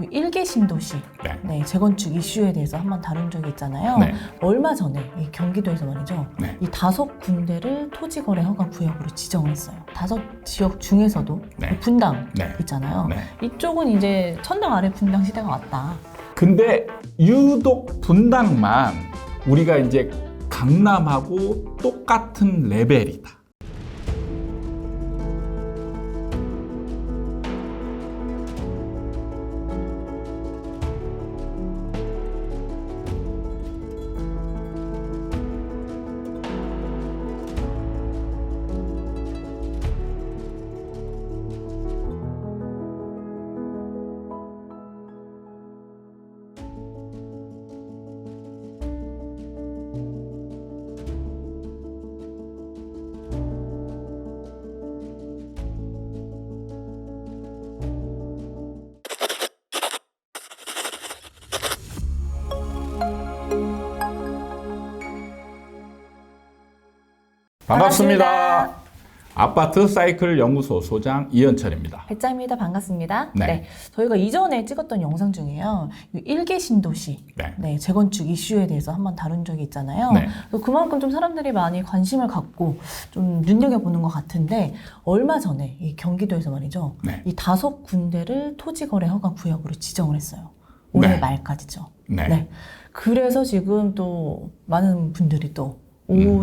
1개 신도시 재건축 이슈에 대해서 한번 다룬 적이 있잖아요. 네. 얼마 전에 이 경기도에서 말이죠. 네. 이 5군데를 토지거래 허가 구역으로 지정을 했어요. 5지역 중에서도 네. 분당 네. 있잖아요. 네. 이쪽은 이제 천당 아래 분당 시대가 왔다. 근데 유독 분당만 우리가 이제 강남하고 똑같은 레벨이다. 반갑습니다. 아파트 사이클 연구소 소장 이현철입니다. 배짱입니다. 반갑습니다. 네. 저희가 이전에 찍었던 영상 중에요. 1개 신도시 재건축 이슈에 대해서 한번 다룬 적이 있잖아요. 네. 그만큼 좀 사람들이 많이 관심을 갖고 좀 눈여겨보는 것 같은데 얼마 전에 이 경기도에서 말이죠. 네. 이 5군데를 토지거래 허가 구역으로 지정을 했어요. 올해 네. 말까지죠. 네. 그래서 지금 또 많은 분들이 또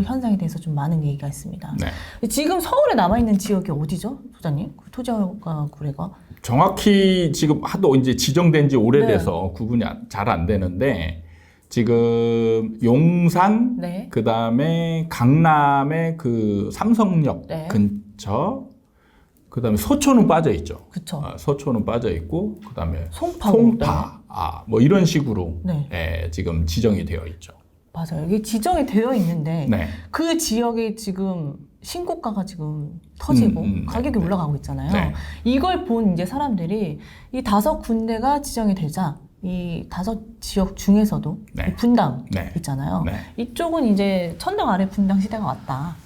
현상에 대해서 좀 많은 얘기가 있습니다. 네. 지금 서울에 남아있는 지역이 어디죠, 소장님? 그 토지허가 구례가? 정확히 지금 하도 이제 지정된 지 오래돼서 구분이 잘 안 되는데 지금 용산, 그 다음에 강남의 그 삼성역 근처, 그 다음에 소초는 빠져 있죠. 그쵸. 소초는 빠져 있고, 그 다음에 송파, 뭐 이런 식으로 네. 지금 지정이 되어 있죠. 맞아요. 이게 지정이 되어 있는데 그 지역에 지금 신고가가 지금 터지고 가격이 올라가고 있잖아요. 네. 이걸 본 이제 사람들이 이 5군데가 지정이 되자 이 5지역 중에서도 이 분당 있잖아요. 이쪽은 이제 천당 아래 분당 시대가 왔다.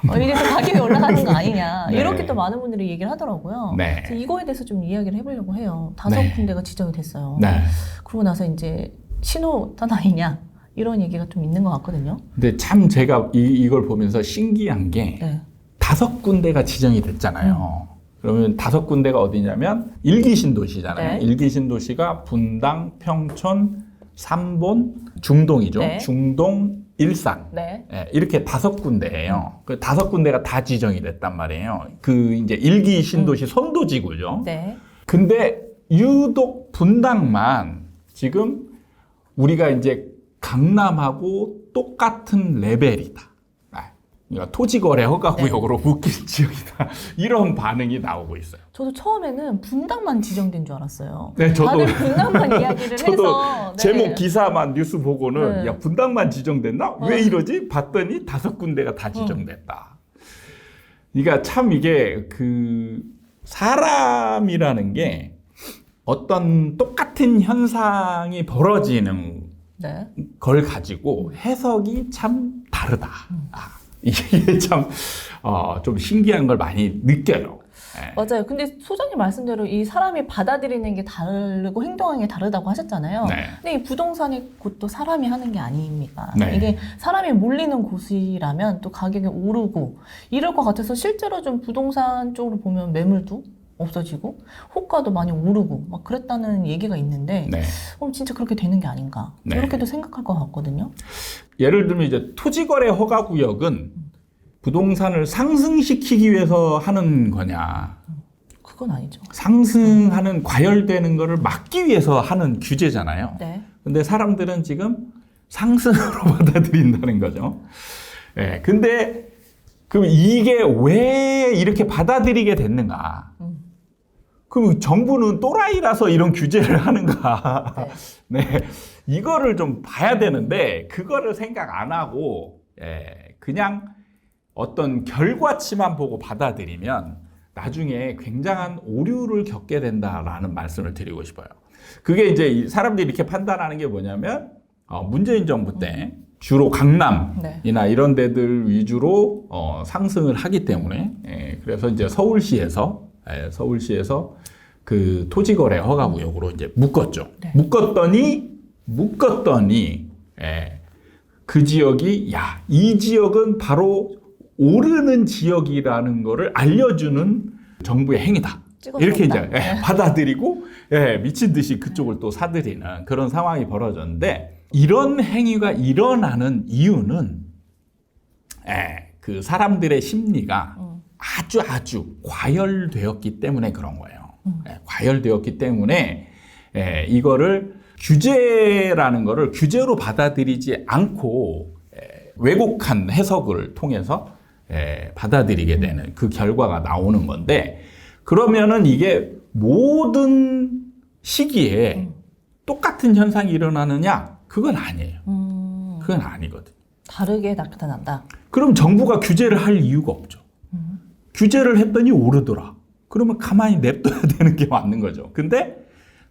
이래서 가격이 올라가는 거 아니냐. 이렇게 또 많은 분들이 얘기를 하더라고요. 그래서 이거에 대해서 좀 이야기를 해보려고 해요. 5군데가 지정이 됐어요. 그러고 나서 이제 신호탄 아니냐. 이런 얘기가 좀 있는 것 같거든요. 근데 참 제가 이걸 보면서 신기한 게 5군데가 지정이 됐잖아요. 그러면 5군데가 어디냐면 1기 신도시잖아요. 1기 신도시가 분당, 평촌, 삼본, 중동이죠. 중동, 일산. 이렇게 5군데예요. 그 5군데가 다 지정이 됐단 말이에요. 그 이제 1기 신도시 선도지구죠. 근데 유독 분당만 지금 우리가 이제 강남하고 똑같은 레벨이다. 그러니까 토지거래 허가구역으로 묶인 지역이다. 이런 반응이 나오고 있어요. 저도 처음에는 분당만 지정된 줄 알았어요. 네, 저도. 다들 분당만 이야기를 저도 해서. 제목 기사만 뉴스 보고는 야 분당만 지정됐나? 왜 이러지? 봤더니 5군데가 다 지정됐다. 그러니까 참 이게 그 사람이라는 게 어떤 똑같은 현상이 벌어지는 걸 가지고 해석이 참 다르다. 이게 참 좀 신기한 걸 많이 느껴요. 맞아요. 근데 소장님 말씀대로 이 사람이 받아들이는 게 다르고 행동하는 게 다르다고 하셨잖아요. 근데 이 부동산이 곧 또 사람이 하는 게 아닙니까? 이게 사람이 몰리는 곳이라면 또 가격이 오르고 이럴 것 같아서 실제로 좀 부동산 쪽으로 보면 매물도 없어지고 호가도 많이 오르고 막 그랬다는 얘기가 있는데 진짜 그렇게 되는 게 아닌가 이렇게도 생각할 것 같거든요. 예를 들면 이제 토지거래 허가구역은 부동산을 상승시키기 위해서 하는 거냐? 그건 아니죠. 상승하는 과열되는 거를 막기 위해서 하는 규제잖아요. 근데 사람들은 지금 상승으로 받아들인다는 거죠. 근데 그럼 이게 왜 이렇게 받아들이게 됐는가? 그럼 정부는 또라이라서 이런 규제를 하는가? 이거를 좀 봐야 되는데 그거를 생각 안 하고 그냥 어떤 결과치만 보고 받아들이면 나중에 굉장한 오류를 겪게 된다라는 말씀을 드리고 싶어요. 그게 이제 사람들이 이렇게 판단하는 게 뭐냐면 문재인 정부 때 주로 강남이나 이런 데들 위주로 상승을 하기 때문에 그래서 이제 서울시에서 그 토지거래 허가구역으로 이제 묶었죠. 네. 묶었더니 그 지역이 이 지역은 바로 오르는 지역이라는 거를 알려주는 정부의 행위다. 이렇게 이제 받아들이고 미친 듯이 그쪽을 또 사들이는 그런 상황이 벌어졌는데, 이런 행위가 일어나는 이유는 그 사람들의 심리가 아주 과열되었기 때문에 그런 거예요. 과열되었기 때문에 이거를 규제라는 거를 규제로 받아들이지 않고 왜곡한 해석을 통해서 받아들이게 되는 그 결과가 나오는 건데, 그러면은 이게 모든 시기에 똑같은 현상이 일어나느냐? 그건 아니에요. 그건 아니거든. 다르게 나타난다. 그럼 정부가 규제를 할 이유가 없죠. 규제를 했더니 오르더라. 그러면 가만히 냅둬야 되는 게 맞는 거죠. 근데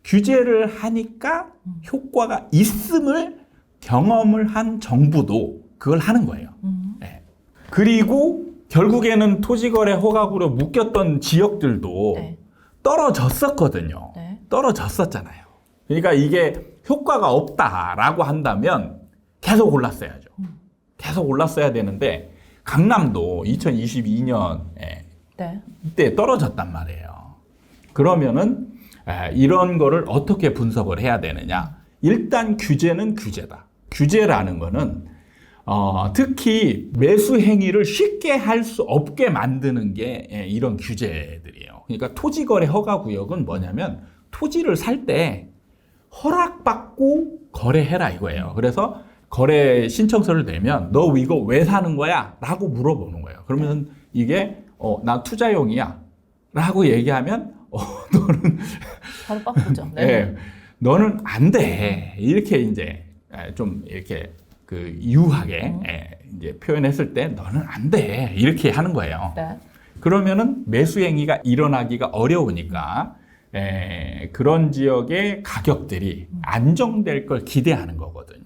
규제를 하니까 효과가 있음을 경험을 한 정부도 그걸 하는 거예요. 그리고 결국에는 토지거래 허가구로 묶였던 지역들도 떨어졌었거든요. 떨어졌었잖아요. 그러니까 이게 효과가 없다라고 한다면 계속 올랐어야죠. 계속 올랐어야 되는데, 강남도 2022년에 이때 떨어졌단 말이에요. 그러면은 이런 거를 어떻게 분석을 해야 되느냐? 일단 규제는 규제다. 규제라는 거는 특히 매수 행위를 쉽게 할 수 없게 만드는 게 이런 규제들이에요. 그러니까 토지거래 허가구역은 뭐냐면, 토지를 살 때 허락받고 거래해라 이거예요. 그래서 거래 신청서를 내면 너 이거 왜 사는 거야? 라고 물어보는 거예요. 그러면 이게 나 투자용이야 라고 얘기하면 너는 바로 바꾸죠. 너는 안 돼. 이렇게 이제 좀 이렇게 그 유하게 이제 표현했을 때 너는 안 돼. 이렇게 하는 거예요. 그러면은 매수 행위가 일어나기가 어려우니까 그런 지역의 가격들이 안정될 걸 기대하는 거거든요.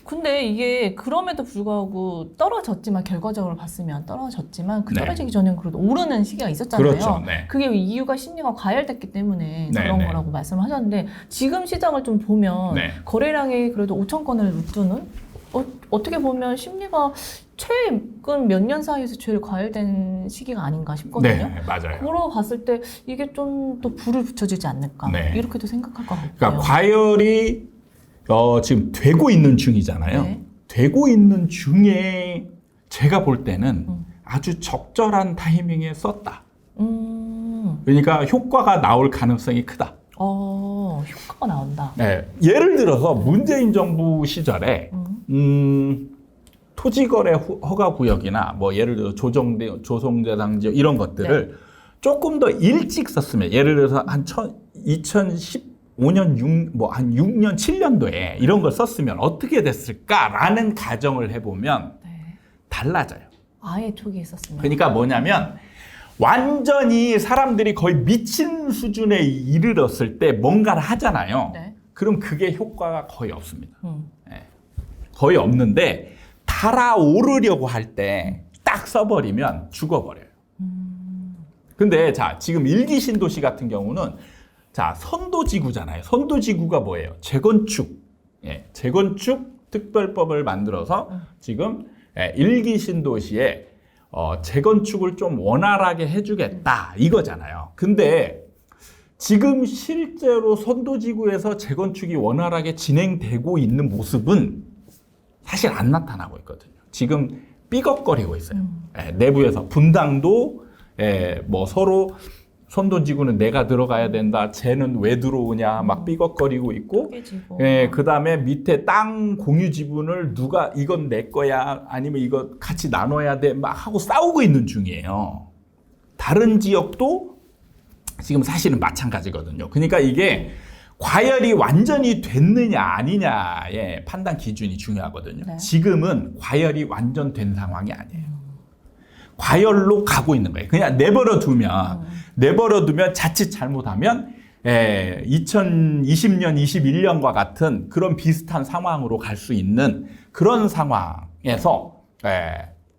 근데 이게 그럼에도 불구하고 떨어졌지만, 결과적으로 봤으면 떨어졌지만 그 떨어지기 전에는 그래도 오르는 시기가 있었잖아요. 그렇죠. 그게 이유가 심리가 과열됐기 때문에 그런 거라고 말씀을 하셨는데, 지금 시장을 좀 보면 거래량이 그래도 5천 건을 웃도는, 어떻게 보면 심리가 최근 몇 년 사이에서 제일 과열된 시기가 아닌가 싶거든요. 맞아요. 그러 봤을 때 이게 좀 또 불을 붙여주지 않을까, 이렇게도 생각할 것 같고요. 그러니까 과열이 지금 되고 있는 중이잖아요. 되고 있는 중에 제가 볼 때는 아주 적절한 타이밍에 썼다. 그러니까 효과가 나올 가능성이 크다. 효과가 나온다. 예를 들어서 문재인 정부 시절에 토지거래 허가구역이나 뭐 예를 들어 조성대상 지역 이런 것들을 조금 더 일찍 썼으면, 예를 들어서 한 2015년, 한 6년, 7년도에 이런 걸 썼으면 어떻게 됐을까라는 가정을 해보면 달라져요. 아예 초기에 썼으면. 그러니까 뭐냐면, 완전히 사람들이 거의 미친 수준에 이르렀을 때 뭔가를 하잖아요. 그럼 그게 효과가 거의 없습니다. 거의 없는데, 달아오르려고 할 때 딱 써버리면 죽어버려요. 근데 지금 일기 신도시 같은 경우는 선도지구잖아요. 선도지구가 뭐예요? 재건축. 재건축 특별법을 만들어서 지금 일기 신도시에 재건축을 좀 원활하게 해주겠다 이거잖아요. 근데 지금 실제로 선도지구에서 재건축이 원활하게 진행되고 있는 모습은 사실 안 나타나고 있거든요. 지금 삐걱거리고 있어요. 내부에서 분당도 뭐 서로 선도지구는 내가 들어가야 된다, 쟤는 왜 들어오냐 막 삐걱거리고 있고, 그 다음에 밑에 땅 공유 지분을 누가 이건 내 거야 아니면 이거 같이 나눠야 돼 막 하고 싸우고 있는 중이에요. 다른 지역도 지금 사실은 마찬가지거든요. 그러니까 이게 과열이 완전히 됐느냐 아니냐의 판단 기준이 중요하거든요. 지금은 과열이 완전 된 상황이 아니에요. 과열로 가고 있는 거예요. 그냥 내버려 두면 자칫 잘못하면 2020년, 21년과 같은 그런 비슷한 상황으로 갈 수 있는 그런 상황에서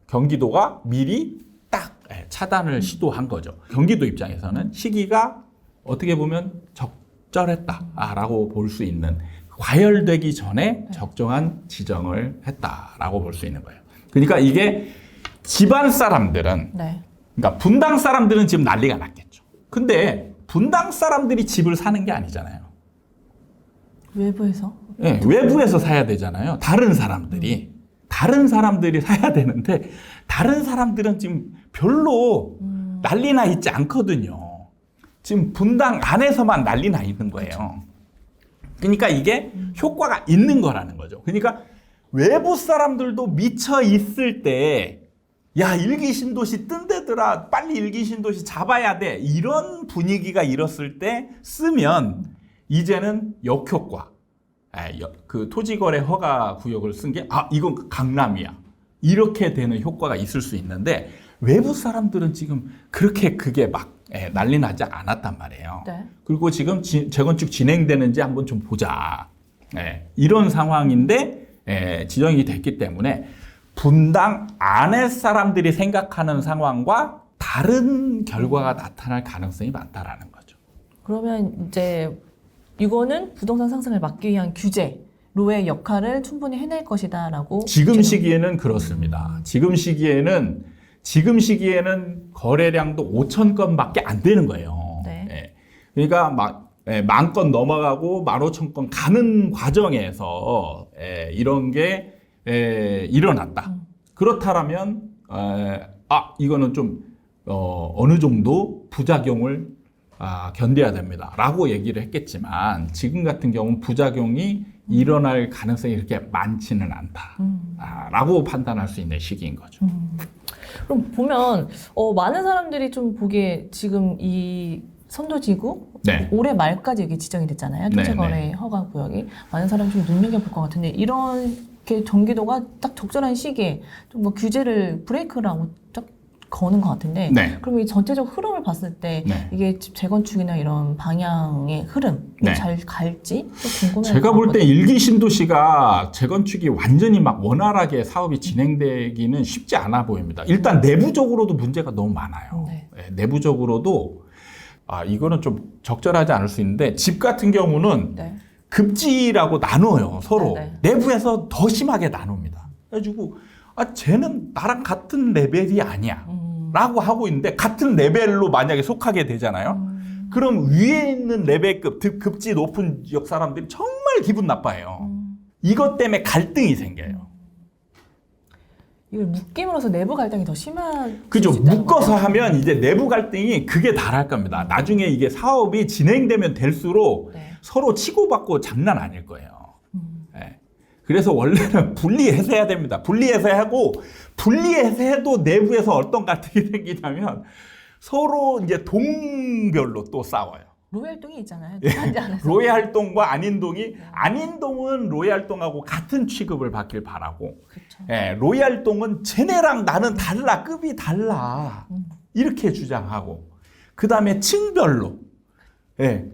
경기도가 미리 딱 차단을 시도한 거죠. 경기도 입장에서는 시기가 어떻게 보면 적절했다라고 볼 수 있는, 과열되기 전에 적정한 지정을 했다라고 볼 수 있는 거예요. 그러니까 이게 집안 사람들은, 그러니까 분당 사람들은 지금 난리가 났겠죠. 근데 분당 사람들이 집을 사는 게 아니잖아요. 외부에서? 네, 외부에서 사야 되잖아요. 다른 사람들이 사야 되는데, 다른 사람들은 지금 별로 난리나 있지 않거든요. 지금 분당 안에서만 난리나 있는 거예요. 그러니까 이게 효과가 있는 거라는 거죠. 그러니까 외부 사람들도 미쳐 있을 때, 야, 일기신도시 뜬 데더라, 빨리 일기신도시 잡아야 돼, 이런 분위기가 일었을 때 쓰면 이제는 역효과, 그 토지거래 허가 구역을 쓴 게, 이건 강남이야, 이렇게 되는 효과가 있을 수 있는데, 외부 사람들은 지금 그렇게 그게 막 난리 나지 않았단 말이에요. 그리고 지금 재건축 진행되는지 한번 좀 보자, 이런 상황인데 지정이 됐기 때문에 분당 안에 사람들이 생각하는 상황과 다른 결과가 나타날 가능성이 많다라는 거죠. 그러면 이제 이거는 부동산 상승을 막기 위한 규제로의 역할을 충분히 해낼 것이다라고. 지금 시기에는 그렇습니다. 지금 시기에는 거래량도 5천 건밖에 안 되는 거예요. 그러니까 막 10,000건 넘어가고 15,000건 가는 과정에서 이런 게 일어났다. 그렇다면 이거는 좀 어느 정도 부작용을 견뎌야 됩니다 라고 얘기를 했겠지만, 지금 같은 경우는 부작용이 일어날 가능성이 그렇게 많지는 않다 라고 판단할 수 있는 시기인 거죠. 그럼 보면 많은 사람들이 좀 보기에 지금 이 선도지구 올해 말까지 이게 지정이 됐잖아요. 토지거래 허가 구역이. 많은 사람이 좀 눈여겨볼 것 같은데, 이렇게 경기도가 딱 적절한 시기에 좀 뭐 규제를 브레이크라고 딱 거는 것 같은데, 그럼 이 전체적 흐름을 봤을 때 이게 재건축이나 이런 방향의 흐름 잘 갈지 좀 궁금해요. 제가 볼 때 일기 신도시가 재건축이 완전히 막 원활하게 사업이 진행되기는 쉽지 않아 보입니다. 일단 내부적으로도 문제가 너무 많아요. 내부적으로도 이거는 좀 적절하지 않을 수 있는데, 집 같은 경우는 급지라고 나눠요, 서로. 내부에서 더 심하게 나눕니다. 그래가지고 쟤는 나랑 같은 레벨이 아니야 라고 하고 있는데, 같은 레벨로 만약에 속하게 되잖아요. 그럼 위에 있는 레벨급, 급지 높은 지역 사람들이 정말 기분 나빠해요. 이것 때문에 갈등이 생겨요. 이걸 묶임으로써 내부 갈등이 더 심한. 그죠. 묶어서 하면 이제 내부 갈등이 극에 달할 겁니다. 나중에 이게 사업이 진행되면 될수록 서로 치고받고 장난 아닐 거예요. 그래서 원래는 분리해서 해야 됩니다. 분리해서 하고, 분리해서 해도 내부에서 어떤 갈등이 생기냐면 서로 이제 동별로 또 싸워요. 로얄동이 있잖아요. 로얄동과 안인동은 로얄동하고 같은 취급을 받길 바라고, 로얄동은 쟤네랑 나는 달라, 급이 달라, 이렇게 주장하고, 그 다음에 층별로,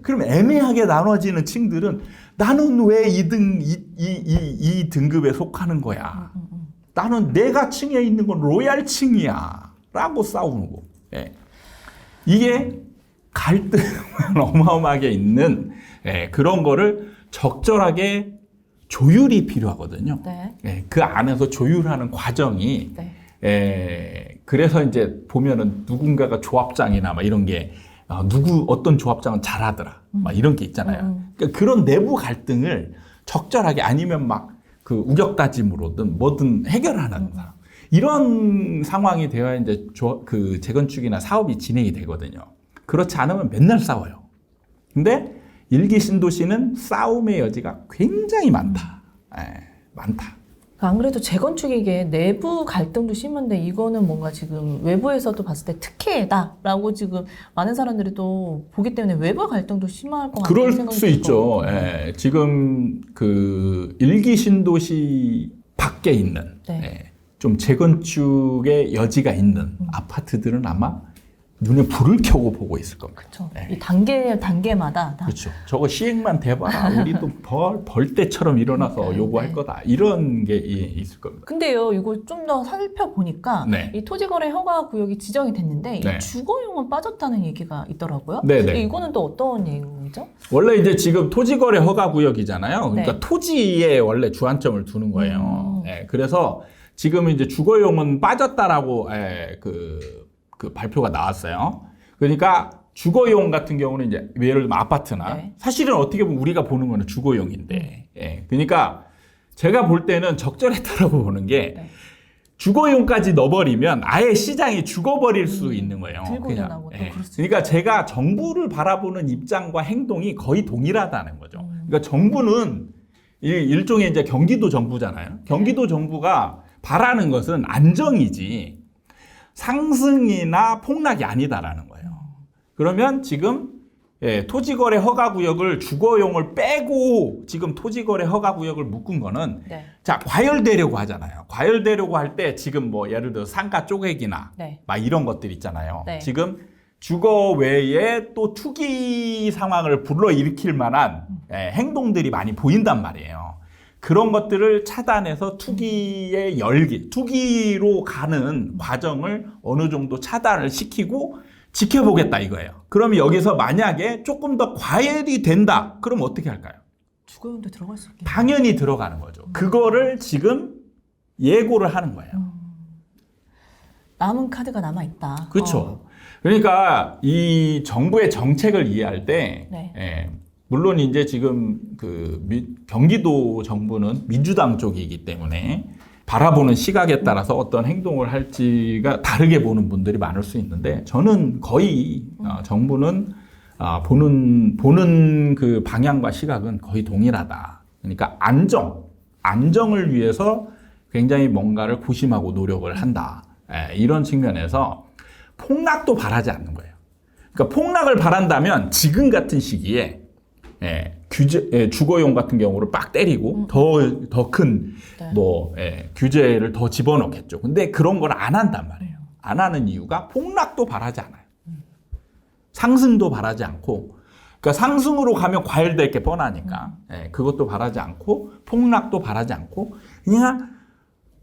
그럼 애매하게 나눠지는 층들은 나는 왜 이 등급에 속하는 거야? 나는 내가 층에 있는 건 로얄층이야 라고 싸우고, 이게 갈등은 어마어마하게 있는 그런 거를 적절하게 조율이 필요하거든요. 그 안에서 조율하는 과정이, 그래서 이제 보면은 누군가가 조합장이나 막 이런 게, 어떤 조합장은 잘하더라, 막 이런 게 있잖아요. 그러니까 그런 내부 갈등을 적절하게, 아니면 막 그 우격다짐으로든 뭐든 해결하는 사람, 이런 상황이 되어야 이제 그 재건축이나 사업이 진행이 되거든요. 그렇지 않으면 맨날 싸워요. 근데 일기 신도시는 싸움의 여지가 굉장히 많다. 많다. 안 그래도 재건축이 이게 내부 갈등도 심한데, 이거는 뭔가 지금 외부에서도 봤을 때 특혜다라고 지금 많은 사람들이 또 보기 때문에 외부 갈등도 심할 것 같아요. 그럴 수 있죠. 지금 그 일기 신도시 밖에 있는 좀 재건축의 여지가 있는 아파트들은 아마 눈에 불을 켜고 보고 있을 겁니다. 그렇죠. 이 단계마다 다. 그렇죠. 저거 시행만 돼봐라. 우리도 벌떼처럼 일어나서 요구할 거다. 이런 게 있을 겁니다. 근데요, 이거 좀 더 살펴보니까 이 토지거래 허가 구역이 지정이 됐는데 이 주거용은 빠졌다는 얘기가 있더라고요. 이거는 또 어떤 내용이죠? 원래 이제 지금 토지거래 허가 구역이잖아요. 그러니까 토지에 원래 주안점을 두는 거예요. 그래서 지금 이제 주거용은 빠졌다라고 그 발표가 나왔어요. 그러니까 주거용 같은 경우는 이제 예를 들면 아파트나 사실은 어떻게 보면 우리가 보는 거는 주거용인데, 그러니까 제가 볼 때는 적절했다라고 보는 게 주거용까지 넣어버리면 아예 시장이 죽어버릴 수 있는 거예요. 그냥. 그러니까 제가 정부를 바라보는 입장과 행동이 거의 동일하다는 거죠. 그러니까 정부는 일종의 이제 경기도 정부잖아요. 경기도 정부가 바라는 것은 안정이지 상승이나 폭락이 아니다라는 거예요. 그러면 지금 토지거래 허가구역을 주거용을 빼고 지금 토지거래 허가구역을 묶은 거는 자, 과열되려고 하잖아요. 과열되려고 할 때 지금 뭐 예를 들어 상가 쪼개기나 막 이런 것들 있잖아요. 지금 주거 외에 또 투기 상황을 불러일으킬 만한 행동들이 많이 보인단 말이에요. 그런 것들을 차단해서 투기의 투기로 가는 과정을 어느 정도 차단을 시키고 지켜보겠다 이거예요. 그럼 여기서 만약에 조금 더 과열이 된다. 그럼 어떻게 할까요? 주거용도 들어갈 수 있겠네요. 당연히 들어가는 거죠. 그거를 지금 예고를 하는 거예요. 남은 카드가 남아있다. 그렇죠. 그러니까 이 정부의 정책을 이해할 때 물론 이제 지금 경기도 정부는 민주당 쪽이기 때문에 바라보는 시각에 따라서 어떤 행동을 할지가 다르게 보는 분들이 많을 수 있는데 저는 거의 정부는 보는 그 방향과 시각은 거의 동일하다. 그러니까 안정을 위해서 굉장히 뭔가를 고심하고 노력을 한다. 이런 측면에서 폭락도 바라지 않는 거예요. 그러니까 폭락을 바란다면 지금 같은 시기에 주거용 같은 경우를 빡 때리고 더 큰 규제를 더 집어넣겠죠. 근데 그런 걸 안 한단 말이에요. 안 하는 이유가 폭락도 바라지 않아요. 상승도 바라지 않고, 그러니까 상승으로 가면 과열될 게 뻔하니까 그것도 바라지 않고 폭락도 바라지 않고 그냥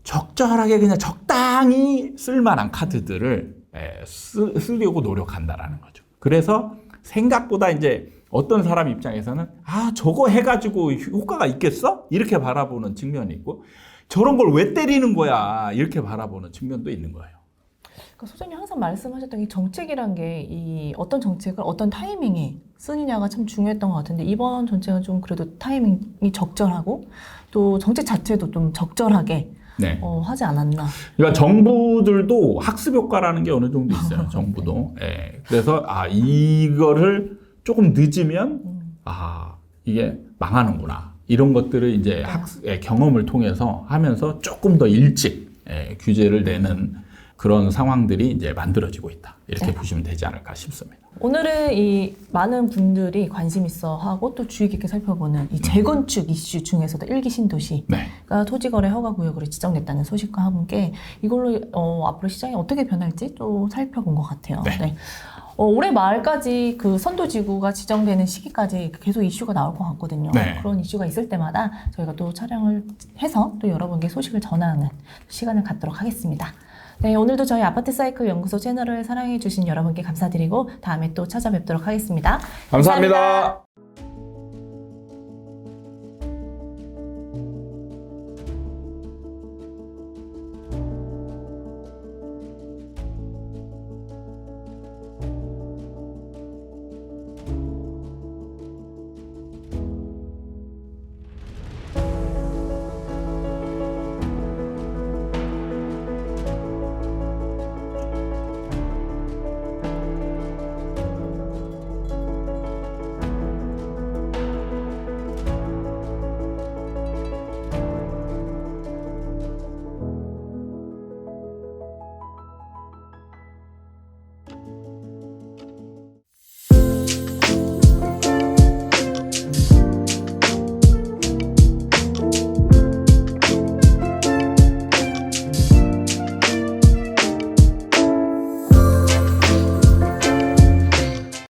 적절하게 그냥 적당히 쓸만한 카드들을 쓰려고 노력한다라는 거죠. 그래서 생각보다 이제 어떤 사람 입장에서는 저거 해가지고 효과가 있겠어? 이렇게 바라보는 측면이 있고 저런 걸 왜 때리는 거야? 이렇게 바라보는 측면도 있는 거예요. 그러니까 소장님 항상 말씀하셨던 이 정책이란 게 이 어떤 정책을 어떤 타이밍에 쓰느냐가 참 중요했던 것 같은데 이번 정책은 좀 그래도 타이밍이 적절하고 또 정책 자체도 좀 적절하게 하지 않았나. 그러니까 정부들도 학습 효과라는 게 어느 정도 있어요. 정부도. 그래서 이거를 조금 늦으면 이게 망하는구나. 이런 것들을 이제 경험을 통해서 하면서 조금 더 일찍 규제를 내는 그런 상황들이 이제 만들어지고 있다. 이렇게 보시면 되지 않을까 싶습니다. 오늘은 이 많은 분들이 관심 있어 하고 또 주의 깊게 살펴보는 이 재건축 이슈 중에서도 1기 신도시가 토지거래 허가구역으로 지정됐다는 소식과 함께 이걸로 앞으로 시장이 어떻게 변할지 또 살펴본 것 같아요. 올해 말까지 그 선도지구가 지정되는 시기까지 계속 이슈가 나올 것 같거든요. 그런 이슈가 있을 때마다 저희가 또 촬영을 해서 또 여러분께 소식을 전하는 시간을 갖도록 하겠습니다. 오늘도 저희 아파트 사이클 연구소 채널을 사랑해주신 여러분께 감사드리고 다음에 또 찾아뵙도록 하겠습니다. 감사합니다.